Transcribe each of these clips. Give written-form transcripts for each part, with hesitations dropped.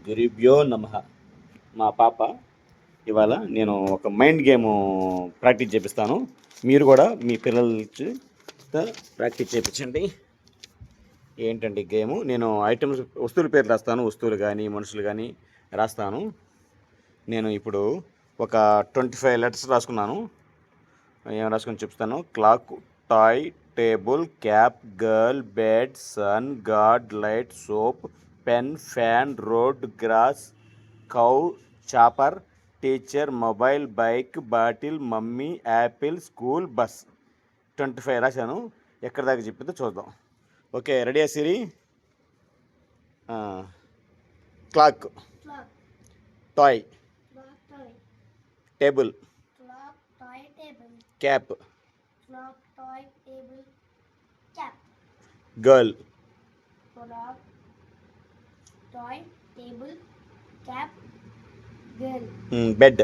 గురుభ్యో నమ. మా పాప ఇవాళ నేను ఒక మైండ్ గేమ్ ప్రాక్టీస్ చేపిస్తాను. మీరు కూడా మీ పిల్లలకి ప్రాక్టీస్ చేయించండి. ఏంటండి గేము, నేను ఐటమ్స్ వస్తువుల పేరు రాస్తాను, వస్తువులు కానీ మనుషులు కానీ రాస్తాను. నేను ఇప్పుడు ఒక 25 లెటర్స్ రాసుకున్నాను. ఏం రాసుకొని చెప్తాను. Clock, toy, table, cap, girl, bed, sun, god, light, soap, pen, fan, road, grass, cow, chopper, teacher, mobile, bike, bottle, mummy, apple, school, bus. 25 రాశాను. ఎక్కడి దాకా చెప్పిందో చూద్దాం. ఓకే, రెడీయా Siri? Clock, toy, table, cap, girl, bed,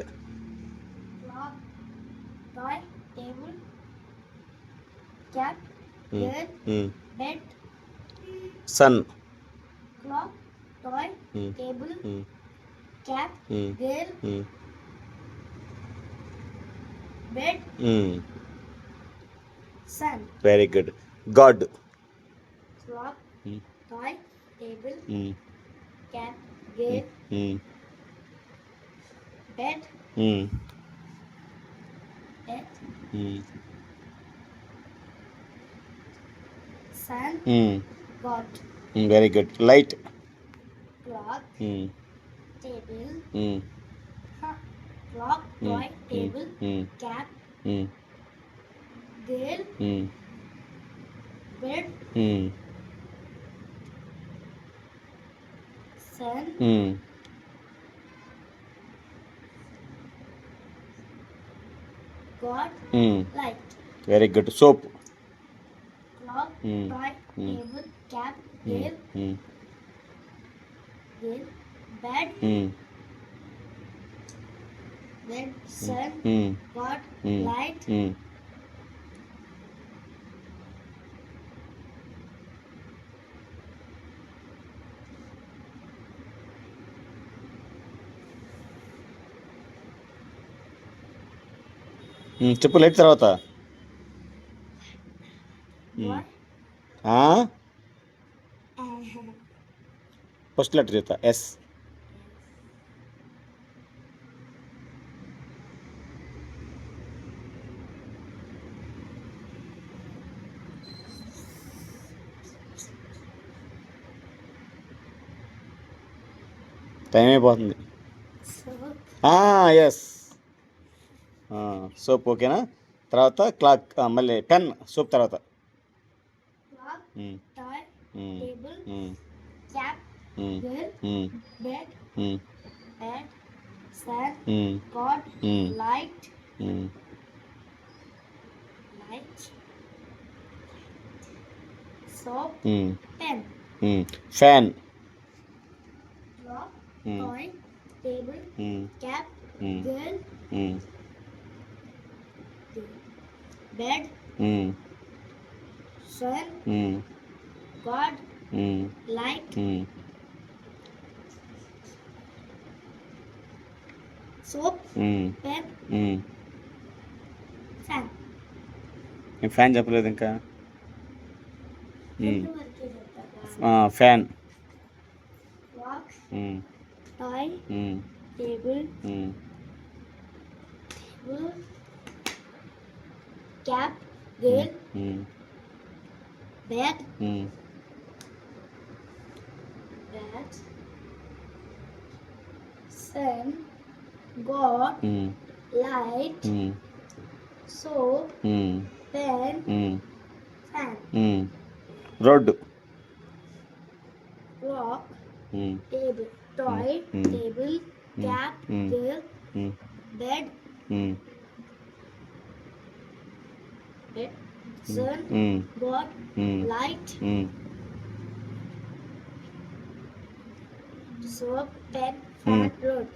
sun, very good. God, very good. Light, very good. Soap, చెప్పు. Light తర్వాత first letter చెప్తా. S. Time అయిపోతుంది. S, soap. ఓకేనా? తర్వాత క్లాక్, మళ్ళీ పెన్. సోప్ తర్వాత fan, bed, sun, God, light, soap, pen, fan. Fan చెప్పలేదు ఇంకా. Fan, Clock, toy, table, cap, girl, bed, sun, God, light, soap, pen, fan. Road, Clock, table, toy, table, cap, girl, bed, sun, God, light, soap, pen, fan, road.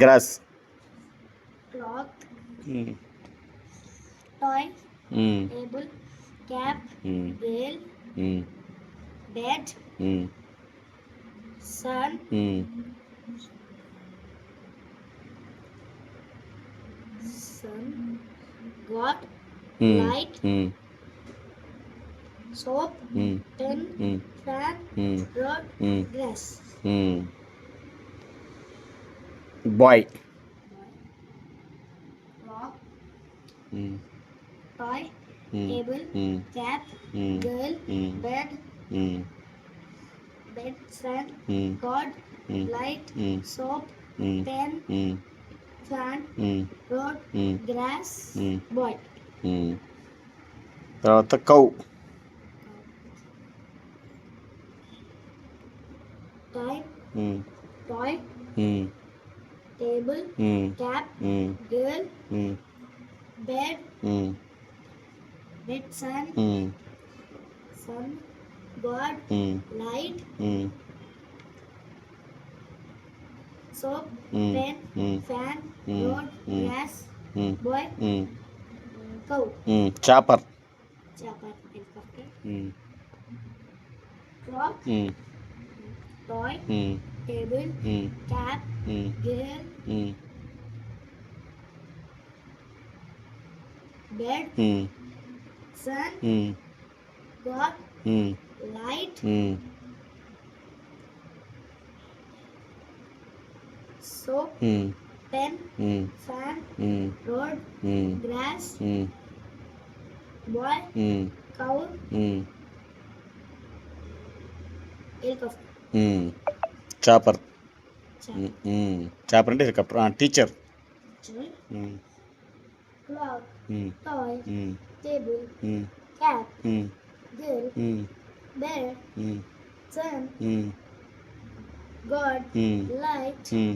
Grass, Clock, toy, table, cap, girl, bed, sun, um, sun, God, um, light, um, soap, um, pen, um, fan, um, rod, um, grass. Um. Boy. Clock, um, toy, um, table, um, cap, um, girl, um, bed, um, sun, um, God, um, light, um, soap, um, pen, um, fan, um, road, um, grass, um, boy. Um. తర్వాత cow. Time, um, toy, um, table, um, cap, um, girl, um, bed, um, sun, um, sun, God, um, light, um, soap, um, pen, um, fan, um, road, um, grass, um, boy, ఉమ్, cow, ఉమ్. Chopper. chopper, helicopter, ఉమ్, clock, um, toy, um, table, um, cap, um, girl, um, bed, um, sun, um, God, um, light, um, soap, um, pen, um, fan, um, road, um, grass, um, boy, ఉమ్, cow, ఉమ్, helicopter, ఉమ్. Chopper. chopper, chopper అంటే teacher. teacher, um, clock, um, toy, um, table, um, cap, um, girl, um, bed, um, sun, um, God, um, light, um,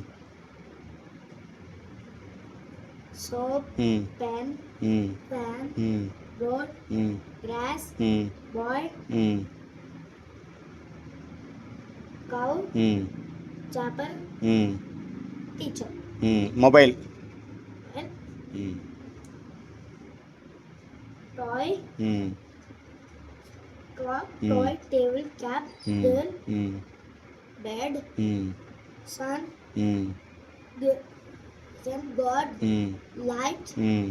soap, um, pen, um, fan, um, road, um, grass, um, boy, um, cow, um, chopper, um, teacher, mobile. and um, toy, um, clock, Hmm. toy, table, cap, um, girl, um, bed, um, sun, um, sun, God, um, light, um,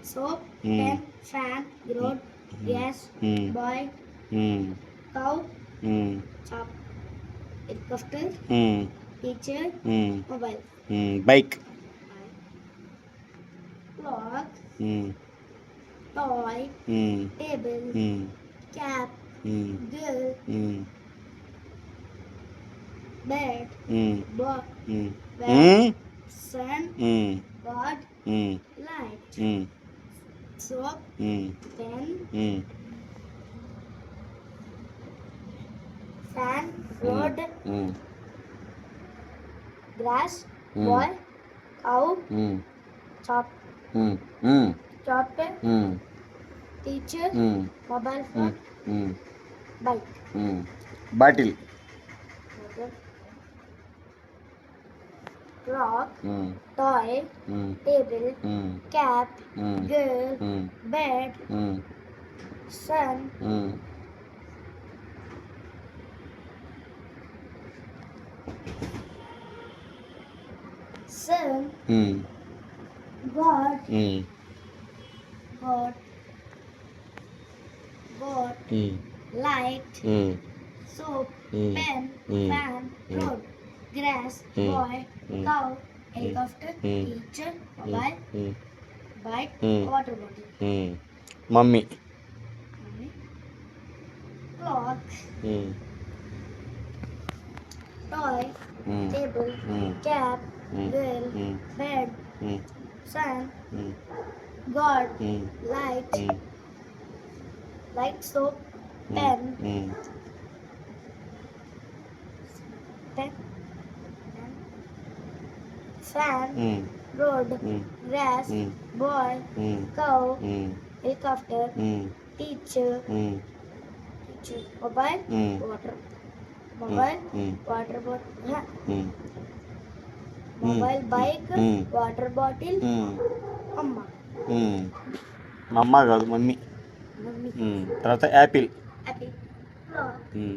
soap, Hmm. pen, fan, road, grass, Hmm. boy, um, cow, um, chop, helicopter, um, teacher, um, mobile, bike. clock, um, toy, um, table, um, cap, um, girl, um, bed, um, boy, um, bed, sun, um, God, um, light, um, soap, um, pen, um, fan, road, um, grass, Hmm. boy, cow, um, chop, um, um, chopper, um, teacher, um, mobile um, phone, um, bike, um. Bottle. clock, um, toy, um, table, um, cap, um, girl, um, bed, um, sun, um, sun, um, God, um, God, God, um, light, um, soap, Hmm. pen, Hmm. fan, Hmm. road, grass, Hmm. boy, Hmm. cow, helicopter, Hmm. teacher, mobile, um, bike, Hmm. water bottle, um. Mummy. clock, um, toy, Hmm. table, Hmm. cap, Hmm. girl, Hmm. bed, um, sun, um, God, um, light, um, light, soap, um, pen, um, pen, fan, um, road, Hmm. grass, Hmm. boy, um, cow, um, helicopter, um, teacher, um, mobile, Hmm. water, mobile, Hmm. water bottle, um, mobile, bike, Hmm. water bottle, ఉమ్, అమ్మ, ఉమ్. మా అమ్మ కాదు mummy. Mummy, తర్వాత Apple. apple, clock, um,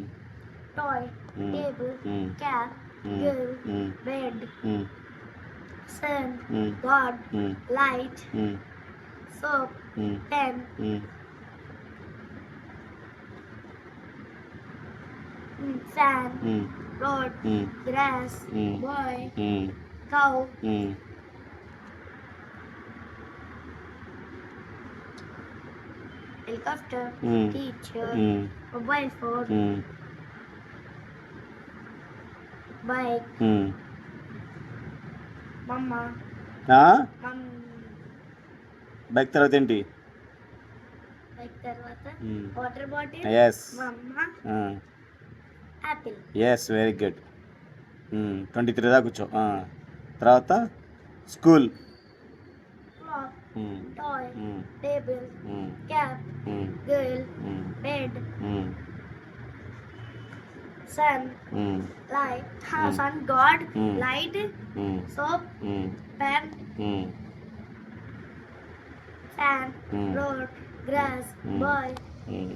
toy, mm, table, mm, cat, mm, girl, mm, bed, mm, sun, mm, God, mm, light, mm, soap, mm, pen, mm, fan, mm, road, mm, grass, mm, boy, mm, cow, mm, helicopter, mm, teacher, mm, mobile phone, mm, bike, mm. mama, mum, bike తర్వాత ఏంటి? bike తర్వాత Mm. water bottle, yes mama, apple, yes very good. 23 దాకా కూర్చో. తర్వాత school. clock, Mm, toy, mm, table, mm, cap, mm, girl, mm, bed, mm, sun, mm, light, Mm. sun, God, Mm. light, mm, soap, mm, pen, mm, fan, Mm. road, grass, Mm. boy, mm.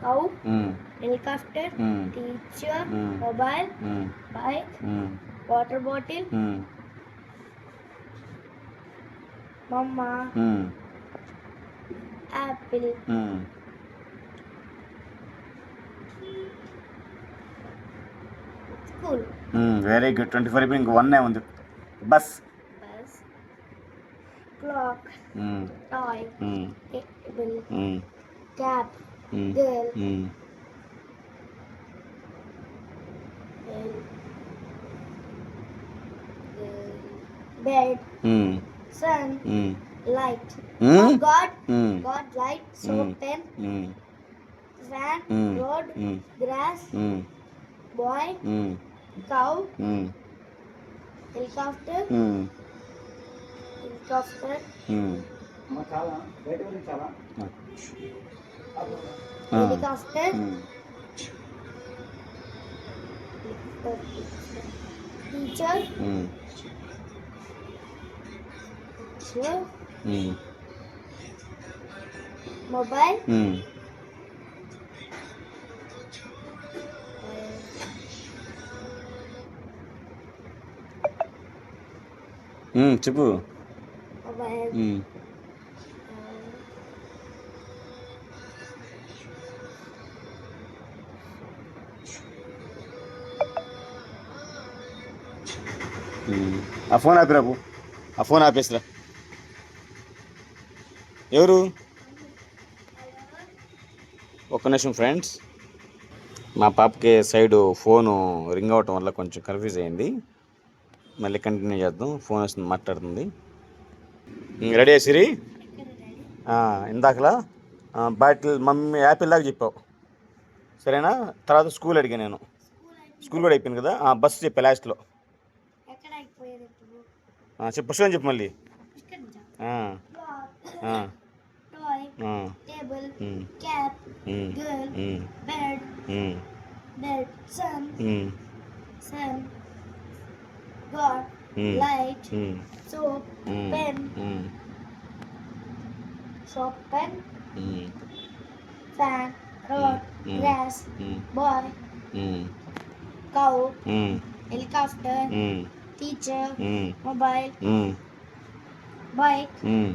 cow, Mm, helicopter, Mm. teacher, Mm. mobile, mm, bike, mm, water bottle, mm, mama, mm, apple, mm. school, very good. 24 అయిపోయి ఇంక 1 ఉంది. Bus. bus, clock, Mm, toy, mm, table, mm, cap, mm, girl, mm, bed, mm, sun, mm, light, Mm. God, mm, God, light, soap, Mm. pen, mm, fan, Mm. road, mm, grass, mm, boy, mm, cow, mm, helicopter, mm. helicopter, Mm. helicopter, Mm. teacher, Mm. teacher, Mm. mobile, Mm. చెప్పు. mobile, Mm. ఆ phone ఆపిరాపు. ఆ phone ఆపేసిరా. ఎవరు? ఒక్క నిమిషం friends. మా పాపకి side phone ring అవటం వల్ల కొంచెం కన్ఫ్యూజ్ అయింది. మళ్ళీ కంటిన్యూ చేద్దాం. ఫోన్ వస్తుంది, మాట్లాడుతుంది. రెడీ సిరి? ఇందాకలా బాటిల్ మమ్మీ యాపిల్ దాకా చెప్పావు, సరేనా? తర్వాత స్కూల్ అడిగా నేను. స్కూల్ కూడా అయిపోయింది కదా. బస్సు చెప్పా లాస్ట్లో. ఎక్కడ అయిపోయేది ఇప్పుడు? చెప్పు, పుస్తకం చెప్పు మళ్ళీ. ఇక్కడ నుంచా? ఆ, Clock, ఆ, toy, ఆ, table, um, cap, um, girl, um, bed, ఉమ్, bed, sun, um, sun, God, um, light, um, soap, um, pen, ఉమ్, soap, pen, um, fan, road, Mm. grass, um, boy, ఉమ్, cow, ఉమ్, helicopter, ఉమ్, teacher, ఉమ్, mobile, ఉమ్, bike, ఉమ్,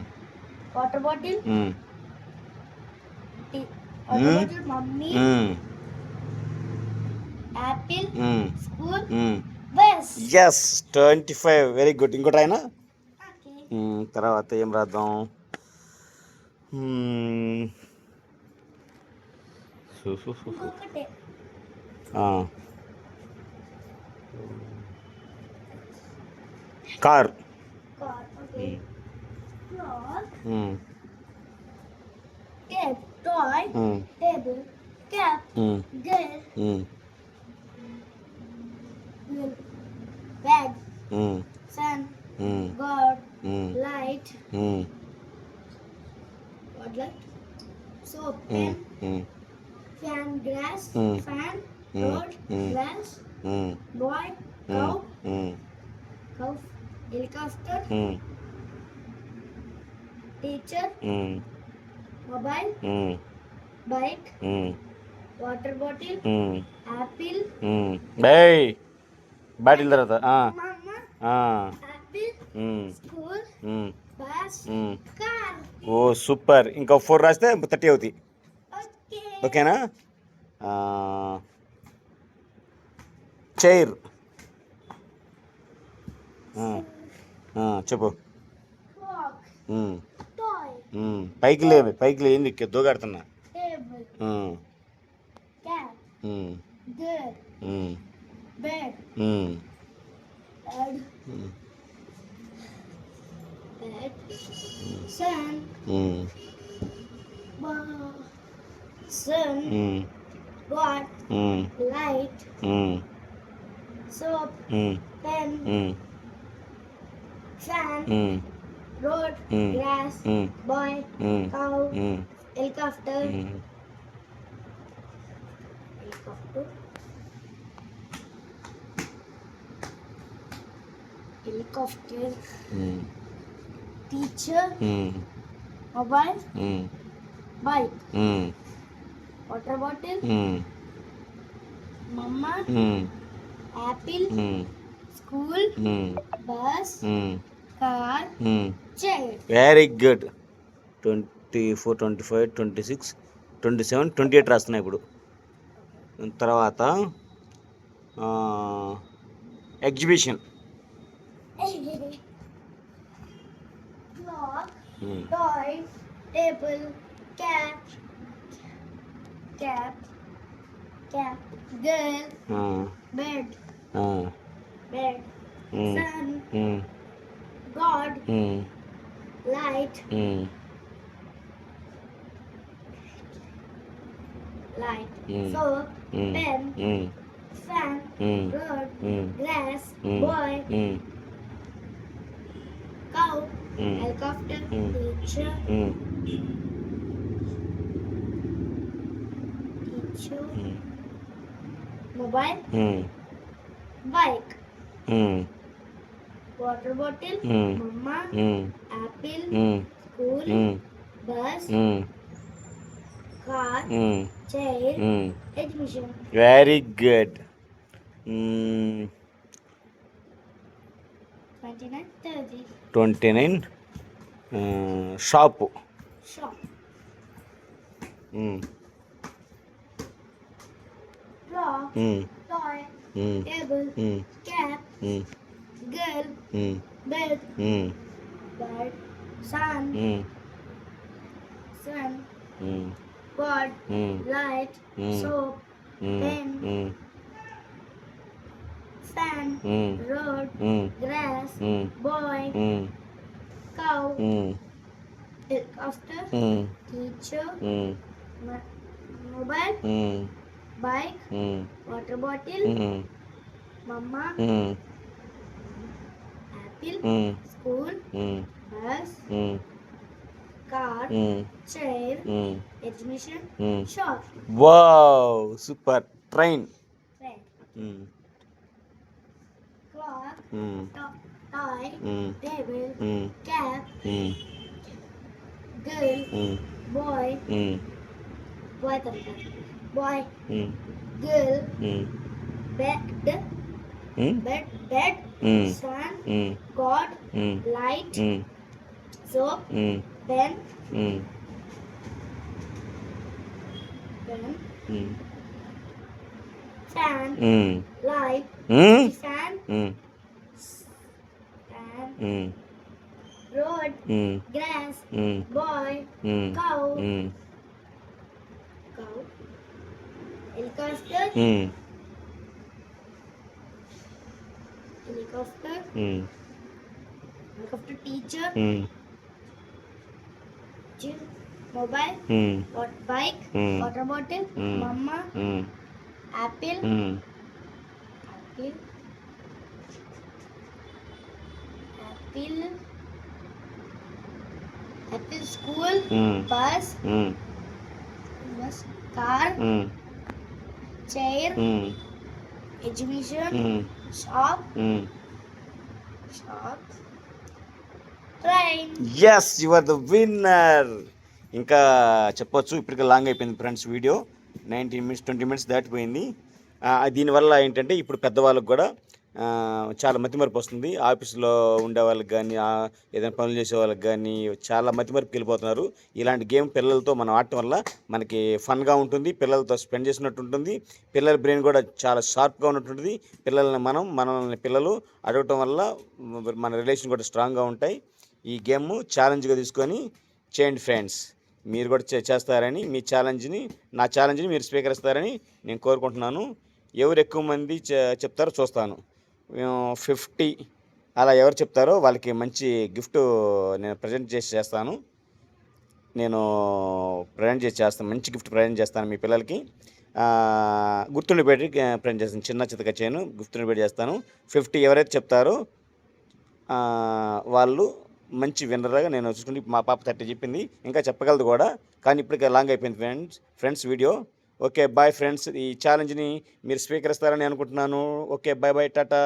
water bottle, ఉమ్, water Mm. bottle, mummy, ఉమ్, apple, ఉమ్, school, ఉమ్. bus. Yes, 25. Very good. ఇంకోటి అయినా Okay. తర్వాత ఏం రాద్దాం? ఇంకొకటే. Car. Car. Okay. Clock, Mm. cap, toy, Mm. table, cap, Mm. girl, Mm. girl, bag, Mm. sun, Mm. God, Mm. light, Mm. God light, soap, Mm. pen, Mm. fan, grass, Mm. fan, Mm. road, Mm. grass, Mm. boy, cow, Mm. cow, helicopter, Mm. teacher, Mm. mobile, Mm. bike, Mm. water bottle, Mm. apple, by bottle తర్వాత mama, Ah. apple, Mm. school, Mm. bus, Mm. car. ఓ super ఇంకా 4 రాస్తే 30 అవుతాయి Okay. ఓకేనా chair చెప్పు Clock, Mm. toy, పైకి లేని దూగాడుతున్నా table, cat, girl, bed, bed, bed, sun, sun, God, light, soap, pen, fan, road, grass, boy, cow, helicopter, helicopter, helicopter, teacher, mobile, bike, water bottle, mama, apple, school, bus, car, chair. Very good 24 25 26 27 28 రాస్తున్నా ఇప్పుడు తర్వాత exhibition Clock, toy, table, cat, cat, cat, girl, bed, bed, sun, God, light, light, soap, pen, fan, road, grass, boy, cow, helicopter, teacher, mobile, bike, water bottle, mama, apple, school, bus, car, chair, admission. Very good 29, 30, 29 shop shop, clock, toy, table, cat, girl, bed, bird, sun, sun, God, light, soap, pen, fan, road, grass, boy, cow, helicopter, teacher, mobile, bike, water bottle, mama, apple, school, bus, car, chair, admission, shop, wow super train pen, clock, toy, table, cat, girl, boy, boy, boy, girl, bed, bed, sun, God, light, soap, pen, fan, light, fan, road, grass, boy, cow, helicopter, helicopter, helicopter, teacher, mobile, bike, water bottle, mama, apple, apple, apple, apple, school, bus, bus, car, chair, exhibition, shop, shop, train. Yes you are the winner ఇంకా చెప్పొచ్చు. ఇప్పటికే long అయిపోయింది friends video, 19 minutes 20 minutes దాటిపోయింది. దీనివల్ల ఏంటంటే ఇప్పుడు పెద్దవాళ్ళకి కూడా చాలా మతిమరుపు వస్తుంది. ఆఫీసులో ఉండే వాళ్ళకి కానీ, ఏదైనా పనులు చేసే వాళ్ళకి కానీ చాలా మతిమరుపుకి వెళ్ళిపోతున్నారు. ఇలాంటి గేమ్ పిల్లలతో మనం ఆడటం వల్ల మనకి ఫన్గా ఉంటుంది, పిల్లలతో స్పెండ్ చేసినట్టు ఉంటుంది, పిల్లల బ్రెయిన్ కూడా చాలా షార్ప్గా ఉన్నట్టుంటుంది. మనల్ని పిల్లలు అడగటం వల్ల మన రిలేషన్ కూడా స్ట్రాంగ్గా ఉంటాయి. ఈ గేమ్ ఛాలెంజ్గా తీసుకొని చేయండి ఫ్రెండ్స్. మీరు కూడా చేస్తారని, నా ఛాలెంజ్ని మీరు స్వీకరిస్తారని నేను కోరుకుంటున్నాను. ఎవరు ఎక్కువ మంది చెప్తారో చూస్తాను. 50 అలా ఎవరు చెప్తారో వాళ్ళకి మంచి గిఫ్ట్ నేను ప్రజెంట్ చేస్తాను. మంచి గిఫ్ట్ ప్రజెంట్ చేస్తాను మీ పిల్లలకి. గుర్తుండిపెట్టి ప్రజెంట్ చేస్తాను. చిన్న చితక చేయను, గుర్తుండిపెట్టి చేస్తాను. 50 ఎవరైతే చెప్తారో వాళ్ళు మంచి విన్నర్గా నేను చూసుకుంటే, మా పాప 30 చెప్పింది, ఇంకా చెప్పగలదు కూడా, కానీ ఇప్పటికే లాంగ్ అయిపోయింది friends video. Okay bye friends. ఈ ఛాలెంజ్ని మీరు స్వీకరిస్తారని అనుకుంటున్నాను. Okay bye Tata.